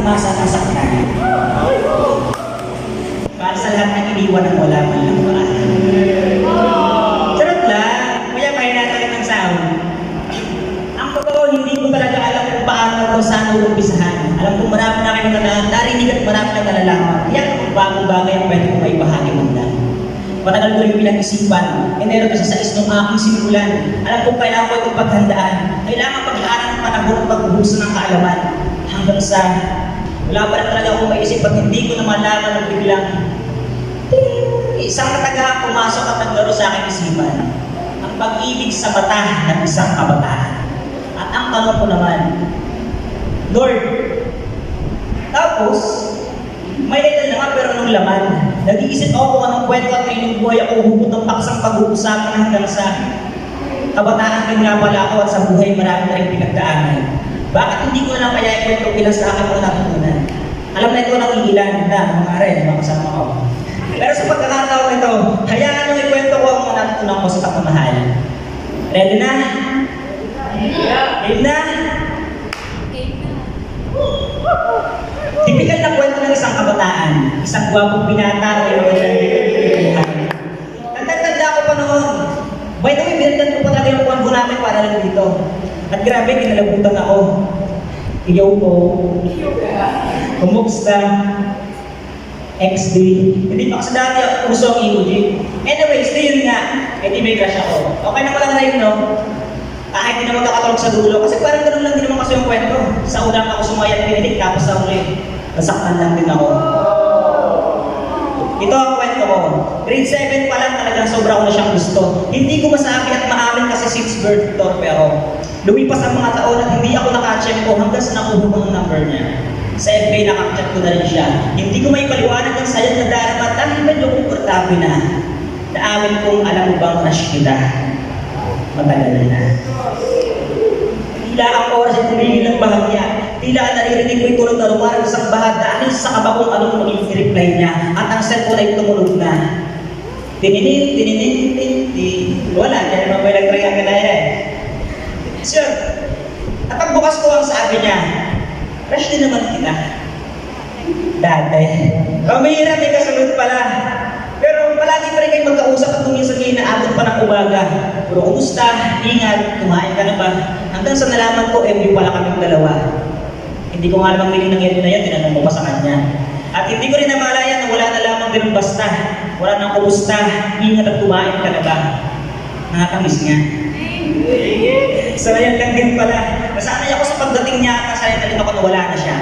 umasa ng saktan. Para sa lahat ng iniwan ng wala man lang paraan. Charot lang, kaya pahinata rin ng sahod. Ang totoo, hindi ko talaga alam kung paano o saan umpisahan. Alam kong marami na kayo narinig at marami na nalalaman. Kaya kung bagong bagay ang pwede kong maibahagi man lang. Matagal ko rin pinag-isipan. Enero kasi sa isnong aking simulan. Alam kong kailangan ko itong paghandaan. Kailangan pag-aaral ng panahon at pagbubuso ng kaalaman. Hanggang sa wala pa rin talaga akong maisip at hindi ko na malaman ng biglang isang kataga pumasok at naglaro sa aking isipan. Ang pag-ibig sa mata ng isang kabataan. At ang tanong ko naman, Lord, tapos, may edad na nga pero nung laman, nag-iisip ako kung anong kwento at kailang buhay ako hugot ng paksang pag-uusapan hanggang sa kabataan din nga pala ako at sa buhay marami na rin pinagdaanan. Bakit hindi ko na lang kaya ikwento bilang sa akin mga natutunan? Alam na ito ng iilan na mga rin, mga kasama ko. Pero sa pagkakataon ito, hayaan nyo ikwento ko ang mga natutunan ko sa pagmamahal. Ready na? Ready na? Tipikal na kwento ng isang kabataan, isang gwapong binata o yung buhay. Tanda ko pa noon. By the way, binagdan ko pa talaga yung kwento namin para lang dito. At grabe, kinalabutan ako. Iyaw ko. Kumusta? XD. Hindi pa kasi dati uso ang emoji. Anyways, yun nga. Hindi may crush ako. Okay na ko lang rin, no? Kahit hindi naman nakatulog sa dulo. Kasi parang ganun lang din naman kasi yung kwento. Sa unang ako sumayat pinilig, tapos sa uli, nasaktan lang din ako. Ito ang kwento ko. Grade 7 pa lang talagang sobra ko na siyang gusto. Hindi ko masabi at maamin kasi since birth torpe ako. Lumipas ang mga taon at hindi ako naka-check ko hanggang sa nakuha ko ng number niya. Sa FB naka-check ko na rin siya. Hindi ko may paliwanag ng sayad na darama dahil medyo komportable na. Naamin kong alam mo bang crush kita. Matagal na. Tila ang oras ay tumigil ng bahagya. Tila naririnig ko ito ng parang isang bahag dahil sa kaba kung anong maging reply niya at ang cellphone ay tumulog na. Tininin. Wala, dyan naman may nag-ring ang ganaya eh. Sir, at pagbukas ko ang sabi niya, crush din naman kita. Dati. Pamihirap, may kasunod pala. Pero palagi pa rin kayo magkausap at tuminsan kayo naabot pa ng umaga. Pero kumusta, ingat, kumain ka na ba? Hanggang sa nalaman ko, MU pala kaming dalawa. Hindi ko nga namang miling ng MU na yan, tinanong mo pa sa kanya. At hindi ko rin namalayan na wala na lamang din basta. Wala nang kumusta, ingat at kumain ka na ba? Nakakamiss nga. So yan lang din pala. Nasanay ako sa pagdating niya, kasanay na rin ako na wala na siya.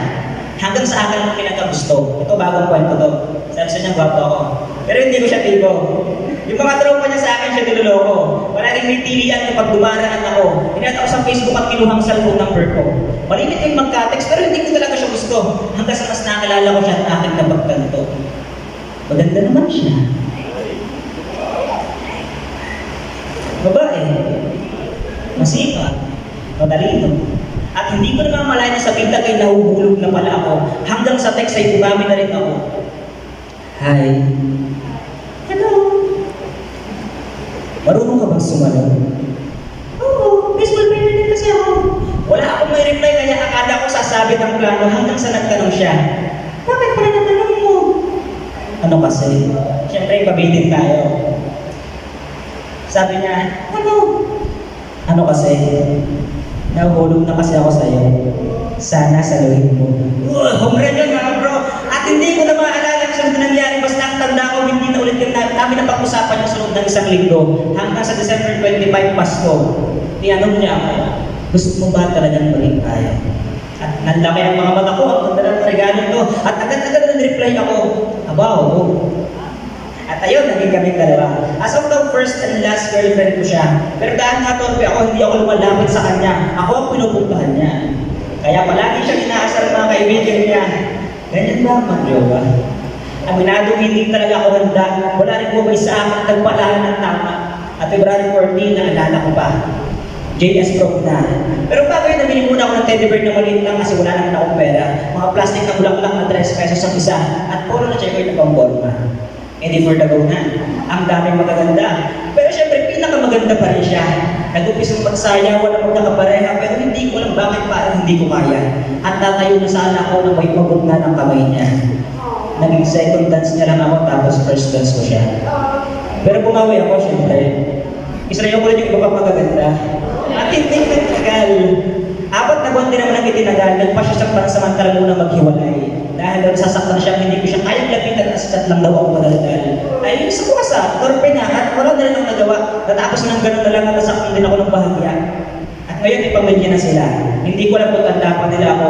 Hanggang sa akin ang pinagkagusto. Ito bagong kwento to. Sabi niya, gwapo ako. Pero hindi ko siya tibo. Yung mga tropa niya sa akin siya niloloko. Palaging may tilian kapag dumaraan ako. Hinat ako sa Facebook at kinuhang cellphone number ko. Malimit yung magka-text pero hindi ko talaga siya gusto. Hanggang sa mas nakalala ko siya at aking kapagkanto. Maganda naman siya. Babae. Masipag. Madalino. At hindi ko naman malaya na sa bintag ay nahuhulog na pala ako. Hanggang sa text ay bumami na rin ako. Hi. Hello. Marunong ka bang sumalaw? Oo, baseball player din kasi ako. Wala akong may reply kaya akala ko sasabit ang plano hanggang sa nagtanong siya. Bakit pala natanong mo? Ano kasi? Siyempre, pabitin tayo. Sabi niya, ano? Ano kasi? Nahuhulog na kasi ako sa'yo. Sana saluhin mo. Home run yun mga bro. At hindi ko na maalala kung saan nangyari. Basta ang tanda ko, hindi na ulit yung namin na pag-usapan yung sunod ng isang linggo. Hanggang sa December 25, Pasko. Tinanong niya ako, gusto mo ba talagang maging tayo? At nandaki ang mga mata ko, ang ganda ng regalo to. At agad-agad na reply ako, aba, oo. At ayun, naging kaming dalawa. As of the first and last girlfriend ko siya. Pero dahil nga torpe ako, hindi ako lumalapit sa kanya. Ako ang pinupuntahan niya. Kaya palagi siyang inaasar ng mga kaibigan niya. Ganyan ba, magjowa? Aminado hindi talaga ako handa. Wala rin bumay sa akin at nagpalahan ng tama. At February 14, naalala ko pa. JS Pro na. Pero bago yun, nabili muna ako ng teddy bear na maliit lang kasi wala naman akong pera. Mga plastic na bulak-bulak na 3 pesos ang isa. At puro na check ko yung pang-borma. Hindi for the go na. Ang daming magaganda. Pero syempre, pinakamaganda pa rin siya. Nag-upisang magsayawan na magkakapareha, pero hindi ko alam bakit parang hindi ko kaya. At tatayo na sana ako na may pagod na ng kamay niya. Naging second dance niya lang ako, tapos first dance ko siya. Pero bumawi ako, syempre. Israel ko rin yung iba pang magaganda. At hindi nagtagal. 4 na buwan din naman ang itinagal, nagpa siya sa pansamantala muna maghiwalay. Dahil sasaktan siya, hindi ko siya kayang lapitan at chat lang daw ako madaldal. Ay, sa kuwasa, torpe na, at wala na rin ang nagawa. Natapos ng ganun na lang, nasaktan din ako ng bahagya. At ngayon, ipamilya na sila. Hindi ko alam kung tanda pa nila ako.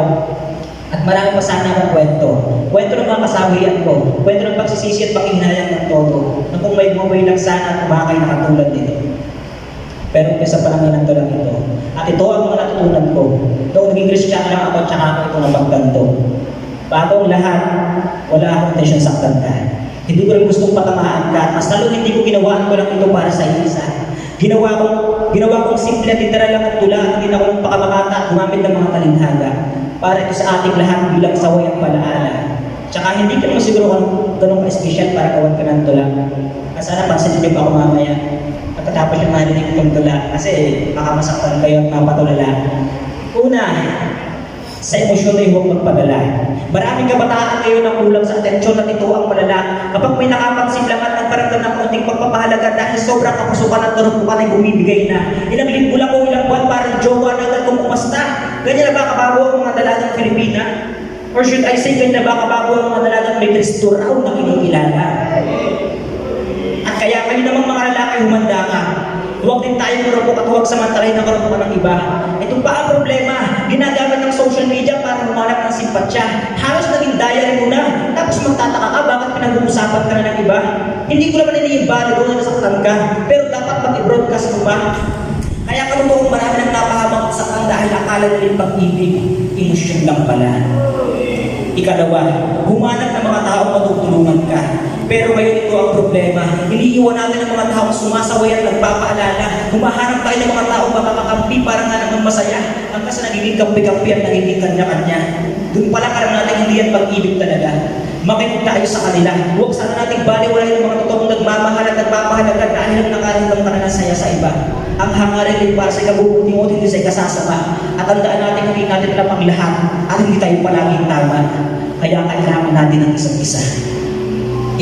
At marami pa sana akong kwento. Kwento ng mga kasawian ko. Kwento ng pagsisisi at panghihinayang ng todo. Na kung may bumabay lang sana at kumakay na katulad nito. Pero umpisa pa lang yan lang ito. At ito ang mga natutunan ko. Noong naging Kristiyano lang ako, tsaka ako ito napagganto. Bago ang lahat, wala akong intensyon saktan ka. Hindi ko rin gustong patamaan ka. Mas lalo hindi ko ginawaan ko lang ito para sa isa. Ginawa kong simple at literal lang at tula. Hindi na ako ng pakamakata at gumamit ng mga talinhaga. Para ito sa ating lahat bilang saway at palaala. Tsaka hindi ko naman siguro kung ganun ka-espesyal para gawan ka ng tula. Sana pansin niyo pa ako mamaya. Pagkatapos yung marinig itong tula. Kasi baka masaktan kayo at mapatulala. Una, sa emosyon ay huwag magpadala. Maraming kabataan ngayon ang kulang sa atensyon at ito ang malala. Kapag may nakapansin lang at nagparamdam ng konting pagpapahalaga dahil sobrang kapusukan at karupukan ay bumibigay na. Ilang linggo lang o ilang buwan parang jowa na agad kung umasta. Ganyan na ba kabago ang mga dalagang Pilipina? Or should I say, ganyan na ba kabago ang mga dalagang may restauraw na kinikilala? At kaya kayo namang mga lalaki humanda ka. Huwag din tayong marupok at huwag samantalahin ang karupukan ng iba. Ito pa ang problema. Ginagamit ng social media para humanap ng simpatsya. Halos naging diary mo na. Tapos magtataka ka bakit pinag-uusapan ka na ng iba. Hindi ko naman iniimbali kung nasaktan ka. Pero dapat mag-i-broadcast mo ba? Kaya karupukan marami ng napahamang saktan dahil akala nila pag-ibig. Emosyon lang pala. Ikalawa, humanap ng mga taong matutulungan ka. Pero ngayon ito ang problema. Iniiwan natin ang mga taong sumasaway at nagpapaalala. Humahanap tayo ng mga taong makakakampi para nga naman masaya. Hanggang sa nagiging kampi-kampi at nagiging kanya-kanya. Doon pala alam natin hindi yan pag-ibig talaga. Makinig tayo sa kanila. Huwag sana nating baliwalayin ng mga totoong nagmamahal at nagpapahalaga dahil ang nakaramdam ka na ng saya sa iba. Ang hangarin ay para sa ikabubuti mo at hindi sa ikasasama. At tandaan natin hindi natin alam ang lahat at hindi tayo palaging tama. Kaya kailangan natin ang isa't isa.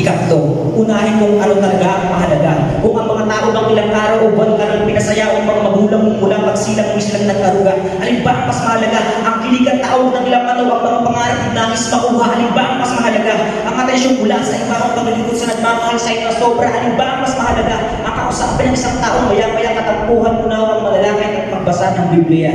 Ikatlo, unahin kung ano talaga ang mahalaga. Kung ang mga tao bang ilang araw o buwan ka ng pinasaya o mga magulang mo mula pagsilang mo silang nag-aruga. Alin ba ang mas mahalaga? Ang kilig at taong ng ilang ano ang mga pangarap ng nangis makuha. Alin ba ang mas mahalaga? Ang atensyon mula sa iba ang pagalilikod sa nagmamahal sa iyo na sobra. Alin ba ang mas mahalaga? Ang kausapin ng isang taong maya-maya katampuhan mo na ang malalakay at magbasa ng Biblia.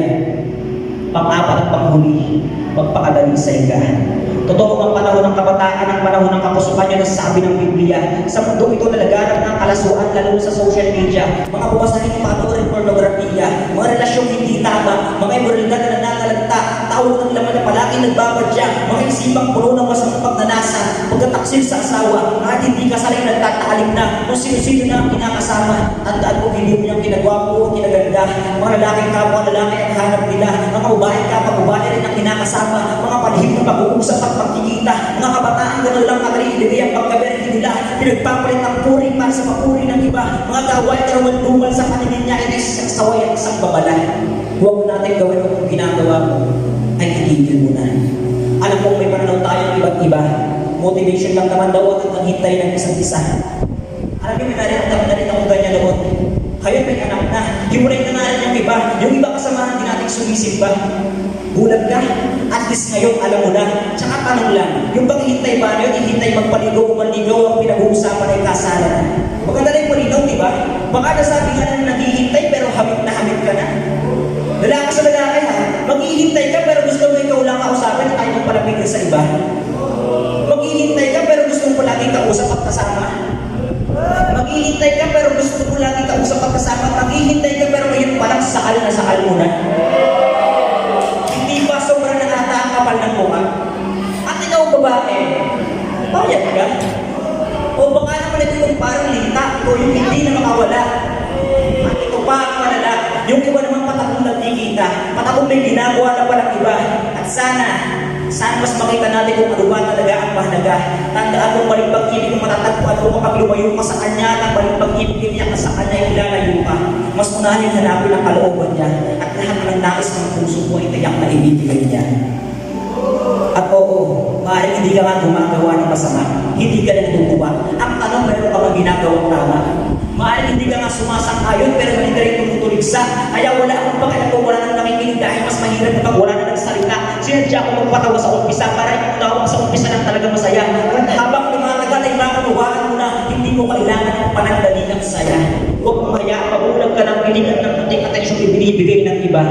Pang-apat at panghuli, magpakadali sa higahan. Totoo ang panahon ng kabataan, ang panahon ng kapusukan yun ang sabi ng Biblia. Sa mundo ito nalaganap ng kalasuan lalo sa social media. Mga bumasahin panoorin pornografiya, mga relasyong hindi tama, mga imoralidad na nanangalagta, taong ng laman na palagi nagbabadya, mga isipang puno ng masamang pagnanasa, pagkataksil sa asawa, at hindi kasalay nagtataalim na kung sino-sino na ang kinakasama. Tandaan mo, hindi mo niyang kinagwapo o kinaganda. Mga lalaking kapwa lalaki ang hanap nila, mga babae kapwa babae rin ang kinakasama, mga palihim na pag-uusap at pagkikita, mga kabataan gano'n lang katalibigay ang pagkaberti nila, pinagpapalit ang puri para sa papuri ng iba, mga gaway at rumal-dumal sa paningin niya, ay isang saway at isang babala. Huwag natin gawin kung ginagawa mo, ay itigil mo na. Alam kong may pananaw tayong iba't iba, motivation lang naman daw at naghintay ng isang isa. Alam niyo, may narin ako ganyan naman. Kayo may anak na, himuray na narin yung iba kasamahan din natin sumisimba. Bulag ka, at least ngayon alam mo na. Tsaka tanong lang, yung bang hintay ba yun, hintay magpaligaw o maligaw ang pinag-uusapan ay kasalan. Maganda na yung malinaw, di ba? Baka nasabi nga na naghihintay pero hamit na hamit ka na. Lalaki sa lalaki ha, maghihintay ka pero gusto mo ikaw lang kausapin at ayaw mong palapitin sa iba. Maghihintay ka pero gusto mo palagi kausap at kasama. Maghihintay ka pero gusto mo lagi kausap at kasama. Maghihintay ka pero ngayon palang sakal na sakal mo na. Hindi ba sobrang nakata ang kapal ng mukha? At ikaw babae, bayad ka? O baka naman ito yung parang linta o yung hindi na makawala. At ito pa ang malala, yung iba naman patakong nagkikita, patakong may ginagawa na palang iba. At sana Sana mas makita natin kung ano ba talaga ang mahalaga. Tandaan mong maling pag-ibig kung matatagpuan mo kapag lumayo ka sa kanya, at maling pag-ibig niya ka sa kanya ay ilalayo ka. Mas unahin hanapin ang kalooban niya, at lahat ng nais ng puso mo ay tiyak na ibibigay niya. At oo, maaaring hindi ka nga gumagawa ng masama, hindi ka nagtutuwa. Ang tanong, meron ka bang ginagawang tama? Maaaring hindi ka nga sumasang-ayon, pero hindi ka rin tumutuligsa. Kaya wala akong pakialam kung wala nang nakikinig dahil mas mahirap kapag wala na nagsalita. Sinadya ko magpatawa sa umpisa para ipagtawa sa umpisa lang talaga masaya. At habang tumatagal ay makunuhaan mo na hindi mo kailangan ng panandali ng saya. Huwag mong hayaan, mabulag ka ng piling at ng puting atensyon ibinibigay ng iba.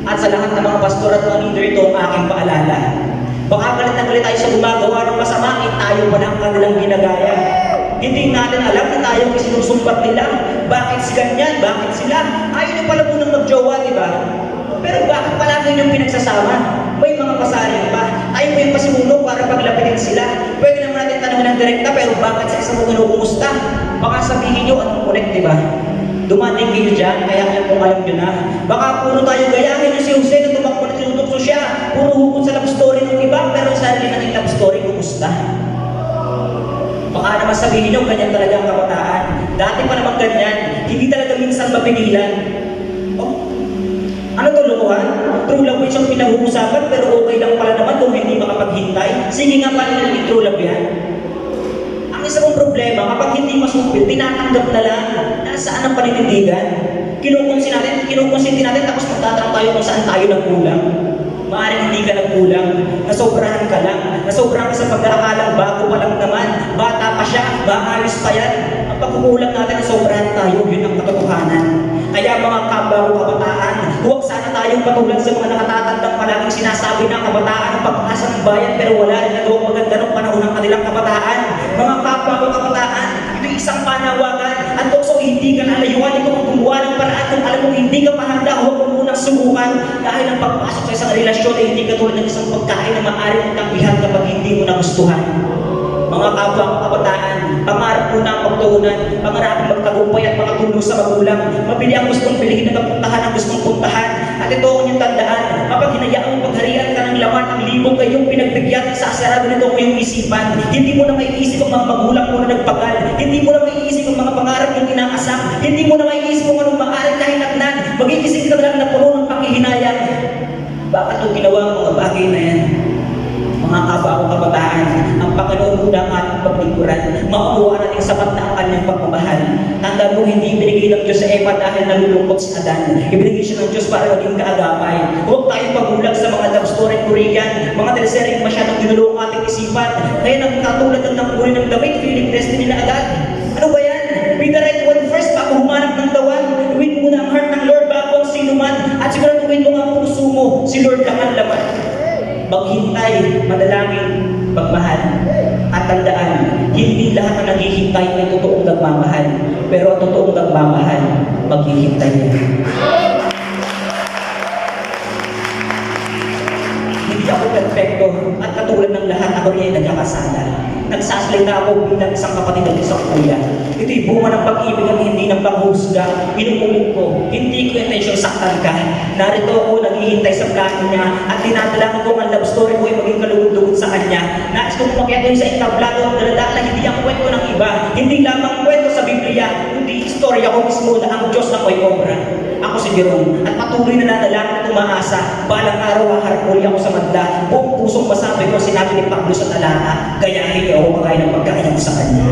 At sa lahat ng mga pastor at mga leader, ito ang aking paalala. Baka galit na galit tayo sa gumagawa ng masama, tayo pa lang kanilang ginagaya. Hindi natin alam na tayo ang sinusumbat nila. Bakit si ganyan? Bakit sila? Ayaw nyo pala munang magjowa, di ba? Pero bakit palagi nyo pinagsasama? May mga pasaring pa. Tayo po yung pasimuno para paglapitin sila. Pwede naman natin tanongin ng direkta, pero bakit sa isang mga kumusta? Baka sabihin nyo, anong connect, di ba? Dumating kayo dyan, kaya ngayon kung alam nyo na. Baka puro tayo gayahin nyo si Jose na tumakbo na tinutokso siya. Puro hukot sa love story ng iba, pero sa sarili nating love story, kumusta? Baka naman sabihin nyo, ganyan talaga ang kabataan. Dati pa naman ganyan, hindi talaga minsan mapigilan. Oh, ano to, lukuhan? True love is yung pinag-uusapan, pero okay lang pala naman kung hindi makapaghintay. Sige nga, paano naging true love yan? Ang isa kong problema, kapag hindi masupil, tinatanggap na lang. Nasaan ang paninindigan? Kinukonsinti natin, tapos magtatanong tayo kung saan tayo nagkulang. Maaaring hindi ka nagkulang, nasobrahan ka lang, nasobrahan ka sa pag-aakalang bago pa lang naman, bata pa siya, maayos pa yan. Ang pagkukulang natin, nasobrahan tayo, yun ang katotohanan. Kaya mga kabago kabataan, huwag sana tayong patulad sa mga nakatatandang palaging sinasabi ng kabataan ang pag-asa ng bayan, pero wala rin nagawang maganda ng panahon ng kanilang kabataan. Mga kabago kabataan, ito isang panawagan, at tukso hindi ka nalayuan, ikaw ang gumawa ng paraan kung alam mong hindi ka mahanda, huwag mo munang subukan dahil ang pagpasok sa isang relasyon ay hindi katulad ng isang pagkain na maaari mong tanggihan kapag hindi mo nagustuhan. Mga kapwa kabataan, pangarap mo na ang pagtuunan, pangarap ang magtagumpay at makatulong sa magulang. Mabili ang gustong pilihin at puntahan ang gustong puntahan. At ito ang inyong tandaan, kapag hinayaan mong pagharian ka ng laman ang libong kayong pinagbigyan, isasarado nito ang iyong isipan. Hindi mo na maiisip ang mga magulang mo na nagpagal. Hindi mo na maiisip ang mga pangarap yung inaasam. Hindi mo na maiisip kung anong maaari na hinatnan. Magigising ka na lang na puno ng panghihinayang. Bakit ito ginawa ang mga bagay na yan? Mga kabago kabataan, ang Panginoon muna ang ating paglingkuran. Makuha natin sapat na ang kanyang pagmamahal. Tandaan mo, hindi ibinigay ng Diyos sa Eva dahil nalulungkot si Adan. Ibinigay siya ng Diyos para maging kaagapay. Huwag tayong pagulag sa mga love story Korean, mga teleseryeng masyadong ginulong ang ating isipan. Kaya nagkatulad ng uri ng David, feeling destiny na agad. Ano ba yan? Be the right one first bago humanap ng tawan. Iwin muna ang heart ng Lord bago ang sino man. At siguraduhin mo ang puso mo, si Lord lang ang laman. Maghintay, madalangin, magmahal. At tandaan, hindi lahat na naghihintay ay totoong nagmamahal. Pero ang totoong nagmamahal, maghihintay niya. Hindi ako perfecto at katulad ng lahat ako niya ay nagkakasala. Nagsasalita ako bilang isang kapatid at isang kuya. Ito'y bunga ng pag-ibig at hindi ng panghusga. Inuulit ko, hindi ko intensyon saktan ka. Narito ako, naghihintay sa plano niya at dinadala ko ang love story ko ay maging kalugod-lugod sa kanya. Nais kong umakyat sa entablado at daladala, hindi ang kwento ng iba. Hindi lamang kwento sa Biblia, kundi istorya ko mismo na ang Diyos na ko'y obra. Ako si Jerome at patuloy na nanalangin at umaasa. Balang araw haharapuli ako sa madla. Buong pusong masabi ko sinabi ni Pablo sa talata, gayahin niyo ako magaya ng pagkain ko sa kanya.